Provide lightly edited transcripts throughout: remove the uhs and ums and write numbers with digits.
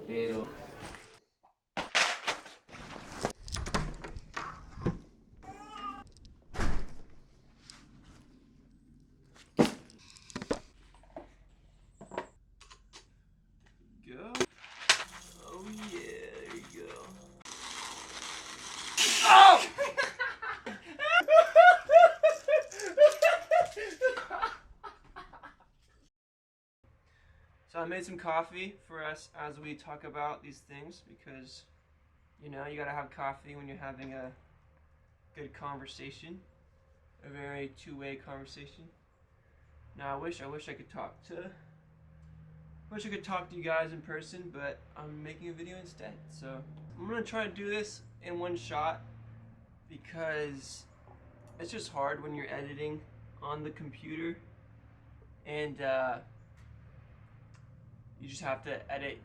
Pero go. Oh yeah, there you go. Oh! So I made some coffee for us as we talk about these things because, you know, you gotta have coffee when you're having a good conversation, a very two-way conversation. Now I wish I could talk to you guys in person, but I'm making a video instead. So I'm gonna try to do this in one shot because it's just hard when you're editing on the computer and you just have to edit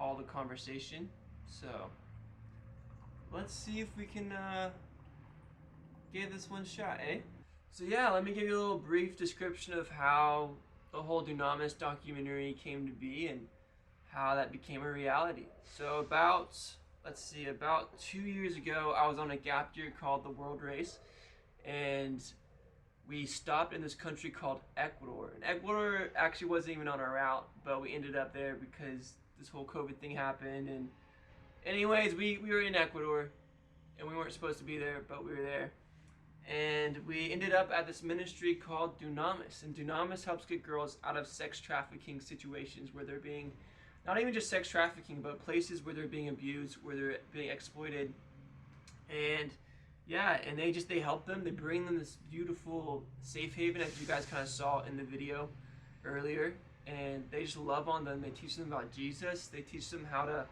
all the conversation. So let's see if we can give this one shot, eh? So yeah, let me give you a little brief description of how the whole Dunamis documentary came to be and how that became a reality. So about 2 years ago, I was on a gap year called the World Race, and we stopped in this country called Ecuador. And Ecuador actually wasn't even on our route, but we ended up there because this whole COVID thing happened. And anyways, we were in Ecuador, and we weren't supposed to be there, but we were there. And we ended up at this ministry called Dunamis. And Dunamis helps get girls out of sex trafficking situations where they're being, not even just sex trafficking, but places where they're being abused, where they're being exploited. And yeah, and they help them. They bring them this beautiful safe haven, as you guys kind of saw in the video earlier. And they just love on them. They teach them about Jesus. They teach them how to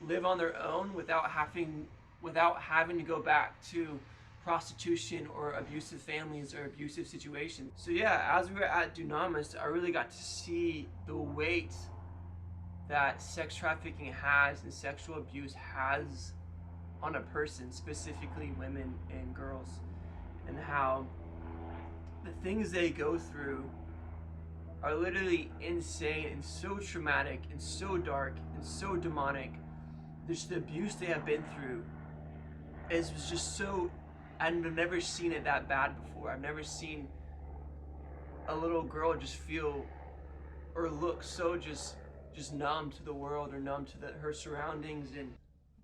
live on their own without having to go back to prostitution or abusive families or abusive situations. So yeah, as we were at Dunamis, I really got to see the weight that sex trafficking has and sexual abuse has on a person, specifically women and girls, and how the things they go through are literally insane and so traumatic and so dark and so demonic. Just the abuse they have been through was just so, I've never seen it that bad before. I've never seen a little girl just feel or look so just numb to the world or numb to her surroundings. And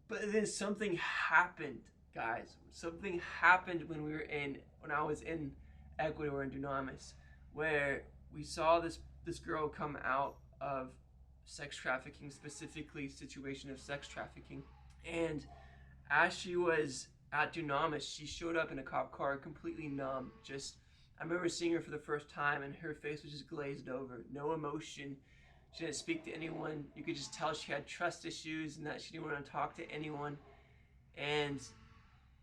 but then something happened, guys. Something happened when I was in Ecuador in Dunamis, where we saw this girl come out of sex trafficking, specifically situation of sex trafficking. And as she was at Dunamis, she showed up in a cop car completely numb. I remember seeing her for the first time and her face was just glazed over. No emotion. She didn't speak to anyone. You could just tell she had trust issues and that she didn't want to talk to anyone. And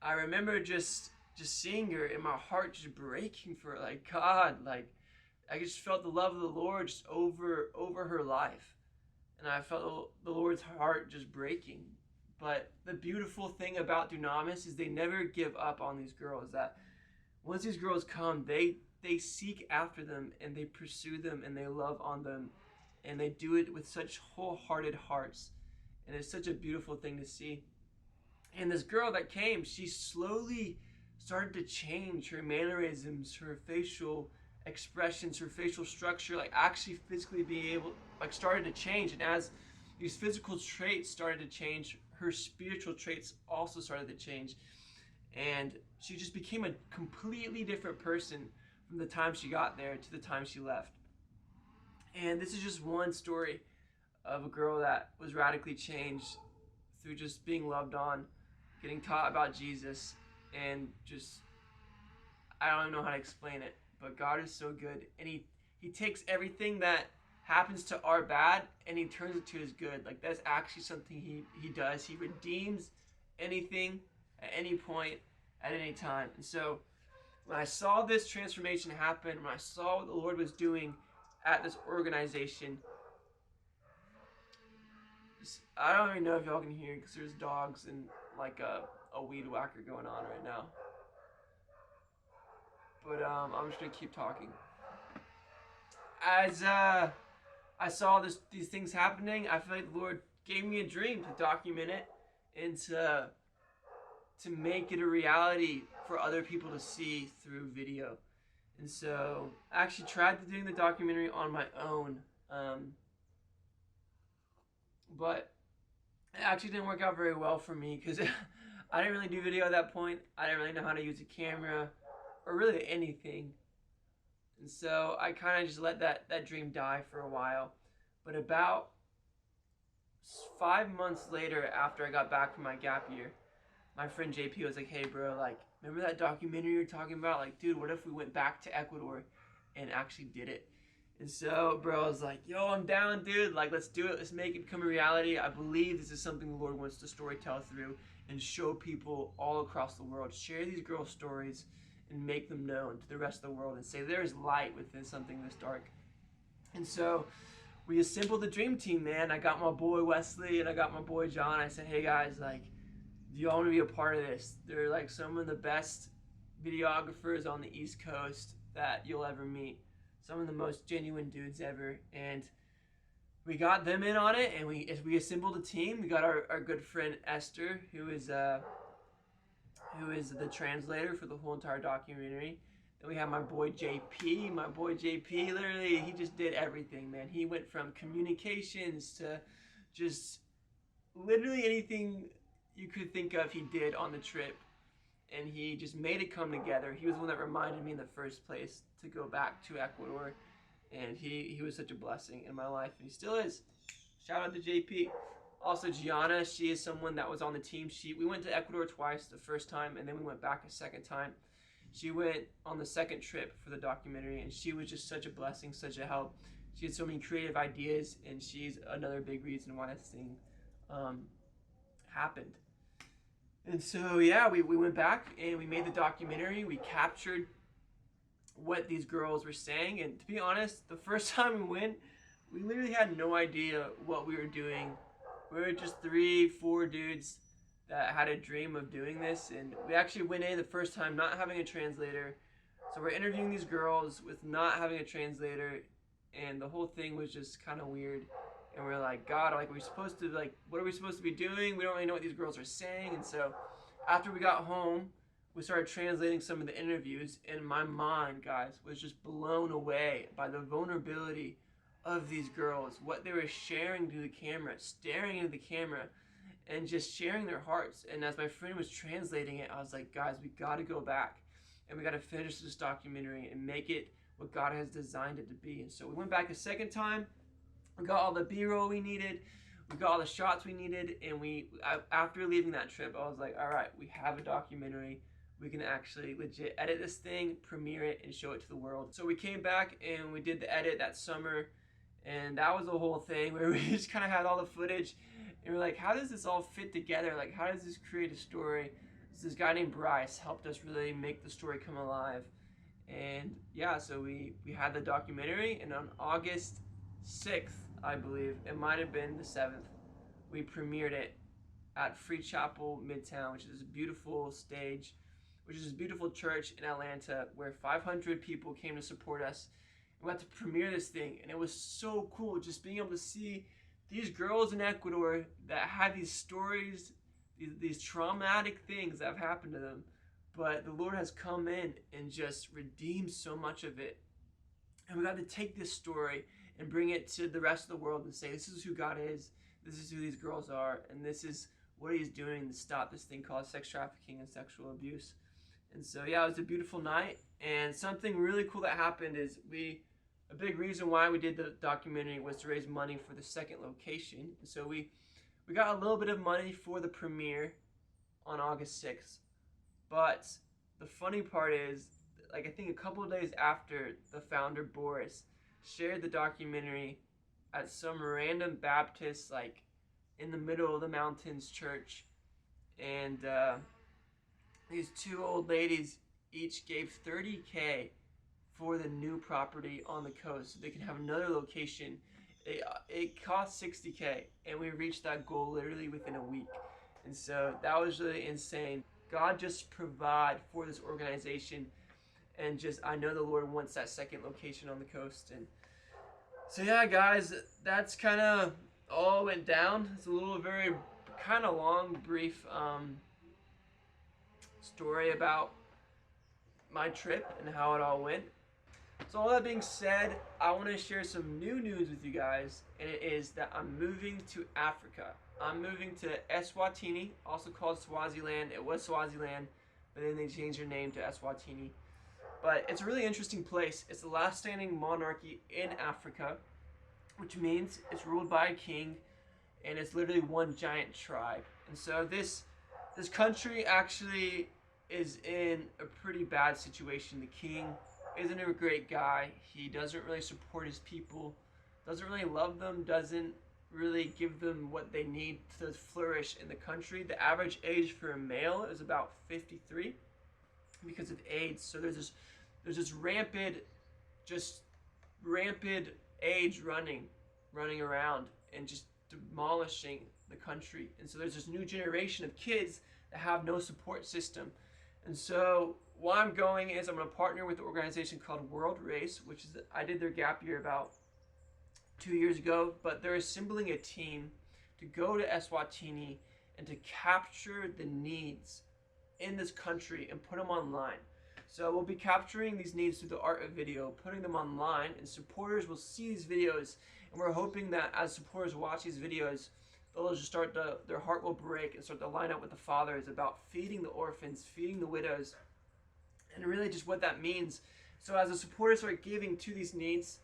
I remember just seeing her and my heart just breaking for her. Like, God, like, I just felt the love of the Lord just over her life. And I felt the Lord's heart just breaking. But the beautiful thing about Dunamis is they never give up on these girls. That once these girls come, they seek after them and they pursue them and they love on them. And they do it with such wholehearted hearts. And it's such a beautiful thing to see. And this girl that came, she slowly started to change her mannerisms, her facial expressions, her facial structure, like actually physically being able, like started to change. And as these physical traits started to change, her spiritual traits also started to change. And she just became a completely different person from the time she got there to the time she left. And this is just one story of a girl that was radically changed through just being loved on, getting taught about Jesus, and just, I don't even know how to explain it, but God is so good. And he takes everything that happens to our bad and he turns it to his good. Like, that's actually something he does. He redeems anything at any point, at any time. And so when I saw this transformation happen, when I saw what the Lord was doing at this organization, I don't even know if y'all can hear because there's dogs and like a weed whacker going on right now. But I'm just gonna keep talking. As I saw these things happening, I feel like the Lord gave me a dream to document it and to make it a reality for other people to see through video. And so I actually tried to do the documentary on my own, but it actually didn't work out very well for me because I didn't really do video at that point. I didn't really know how to use a camera or really anything. And so I kind of just let that dream die for a while. But about 5 months later, after I got back from my gap year, my friend JP was like, hey bro, like, remember that documentary you were talking about? Like, dude, what if we went back to Ecuador and actually did it? And so, bro, I was like, yo, I'm down, dude. Like, let's do it. Let's make it become a reality. I believe this is something the Lord wants to storytell through and show people all across the world. Share these girls' stories and make them known to the rest of the world and say there is light within something this dark. And so we assembled the dream team, man. I got my boy Wesley and I got my boy John. I said, hey guys, like, do you all want to be a part of this? They're like some of the best videographers on the East Coast that you'll ever meet. Some of the most genuine dudes ever. And we got them in on it, and we assembled a team. We got our good friend Esther, who is the translator for the whole entire documentary. Then we have my boy JP. My boy JP, literally, he just did everything, man. He went from communications to just literally anything you could think of he did on the trip, and he just made it come together. He was the one that reminded me in the first place to go back to Ecuador, and he was such a blessing in my life, and he still is. Shout out to JP. Also Gianna, she is someone that was on the team sheet. We went to Ecuador twice, the first time, and then we went back a second time. She went on the second trip for the documentary, and she was just such a blessing, such a help. She had so many creative ideas, and she's another big reason why this thing happened. And so, yeah, we went back and we made the documentary. We captured what these girls were saying. And to be honest, the first time we went, we literally had no idea what we were doing. We were just 3-4 dudes that had a dream of doing this. And we actually went in the first time not having a translator. So we're interviewing these girls with not having a translator. And the whole thing was just kind of weird. And we're like, God, like, we're supposed to, like, what are we supposed to be doing? We don't really know what these girls are saying. And so after we got home, we started translating some of the interviews, and my mind, guys, was just blown away by the vulnerability of these girls, what they were sharing to the camera, staring into the camera, and just sharing their hearts. And as my friend was translating it, I was like, guys, we got to go back, and we got to finish this documentary and make it what God has designed it to be. And so we went back a second time. We got all the B-roll we needed. We got all the shots we needed. And after leaving that trip, I was like, all right, we have a documentary. We can actually legit edit this thing, premiere it, and show it to the world. So we came back and we did the edit that summer. And that was the whole thing where we just kind of had all the footage. And we're like, how does this all fit together? Like, how does this create a story? So this guy named Bryce helped us really make the story come alive. And yeah, so we had the documentary. And on August 6th, I believe, it might have been the 7th, we premiered it at Free Chapel Midtown, which is a beautiful stage, which is a beautiful church in Atlanta where 500 people came to support us. And we got to premiere this thing, and it was so cool just being able to see these girls in Ecuador that had these stories, these traumatic things that have happened to them, but the Lord has come in and just redeemed so much of it. And we got to take this story and bring it to the rest of the world and say, this is who God is, this is who these girls are, and this is what he's doing to stop this thing called sex trafficking and sexual abuse. And so, yeah, it was a beautiful night. And something really cool that happened is a big reason why we did the documentary was to raise money for the second location. And so we got a little bit of money for the premiere on August 6th. But the funny part is, like, I think a couple of days after, the founder, Boris, shared the documentary at some random Baptist, like, in the middle of the mountains church. And these two old ladies each gave $30K for the new property on the coast so they can have another location. It cost $60K, and we reached that goal literally within a week. And so that was really insane. God just provide for this organization, and just I know the Lord wants that second location on the coast. And so yeah, guys, that's kind of all went down. It's a little very kind of long, brief story about my trip and how it all went. So all that being said, I want to share some new news with you guys, and it is that I'm moving to Africa. I'm moving to Eswatini, also called Swaziland. It was Swaziland, but then they changed their name to Eswatini. But it's a really interesting place. It's the last standing monarchy in Africa, which means it's ruled by a king, and it's literally one giant tribe. And so this country actually is in a pretty bad situation. The king isn't a great guy. He doesn't really support his people, doesn't really love them, doesn't really give them what they need to flourish in the country. The average age for a male is about 53 because of AIDS. So there's this rampant age running around and just demolishing the country. And so there's this new generation of kids that have no support system. And so why I'm going is I'm going to partner with an organization called World Race, which is I did their gap year about 2 years ago, but they're assembling a team to go to Eswatini and to capture the needs in this country and put them online. So we'll be capturing these needs through the art of video, putting them online, and supporters will see these videos, and we're hoping that as supporters watch these videos, they'll just their heart will break and start to line up with the fathers about feeding the orphans, feeding the widows, and really just what that means. So as the supporters start giving to these needs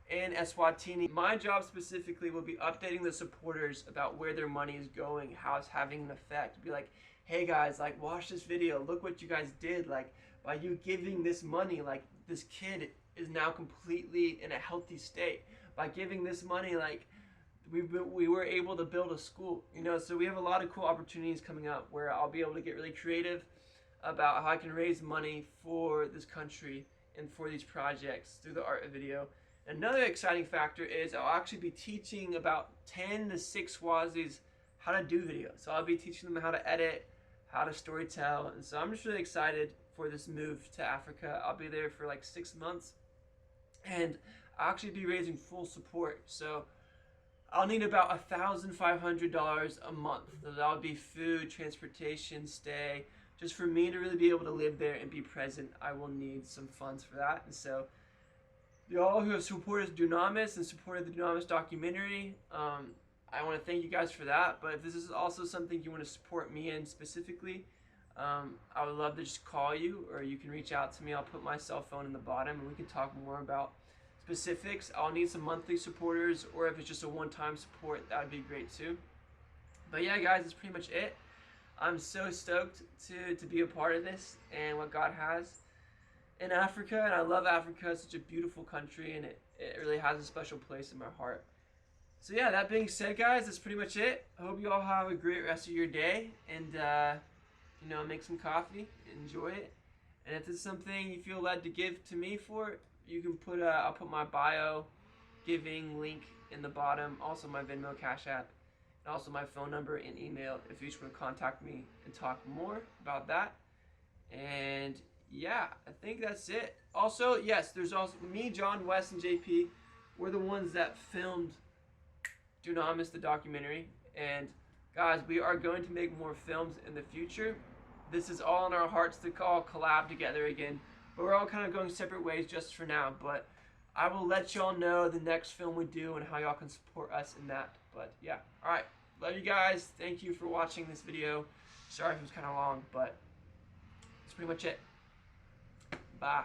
in Eswatini, my job specifically will be updating the supporters about where their money is going, how it's having an effect. Be like, hey guys, like, watch this video, look what you guys did, like, by you giving this money, like, this kid is now completely in a healthy state. By giving this money, like, we were able to build a school, you know. So we have a lot of cool opportunities coming up where I'll be able to get really creative about how I can raise money for this country and for these projects through the art of video. Another exciting factor is I'll actually be teaching about 10 to 6 Swazis how to do video. So I'll be teaching them how to edit, how to storytell, and so I'm just really excited for this move to Africa. I'll be there for like 6 months, and I'll actually be raising full support. So I'll need about $1,500 a month. So that would be food, transportation, stay. Just for me to really be able to live there and be present, I will need some funds for that. And so, y'all who have supported Dunamis and supported the Dunamis documentary, I want to thank you guys for that. But if this is also something you want to support me in specifically, I would love to just call you, or you can reach out to me. I'll put my cell phone in the bottom, and we can talk more about specifics. I'll need some monthly supporters, or if it's just a one-time support, that would be great too. But yeah, guys, that's pretty much it. I'm so stoked to be a part of this and what God has in Africa, and I love Africa. It's such a beautiful country, and it really has a special place in my heart. So yeah, that being said, guys, that's pretty much it. I hope you all have a great rest of your day, and make some coffee, enjoy it. And if it's something you feel led to give to me for, you can put I'll put my bio giving link in the bottom, also my Venmo Cash App, and also my phone number and email if you just want to contact me and talk more about that. And yeah, I think that's it. Also, yes, there's also me, John, Wes, and JP. We're the ones that filmed Dunamis, the documentary, and guys, we are going to make more films in the future. This is all in our hearts to all collab together again, but we're all kind of going separate ways just for now. But I will let y'all know the next film we do and how y'all can support us in that. But yeah, all right, love you guys. Thank you for watching this video. Sorry if it was kind of long, but that's pretty much it. Bye.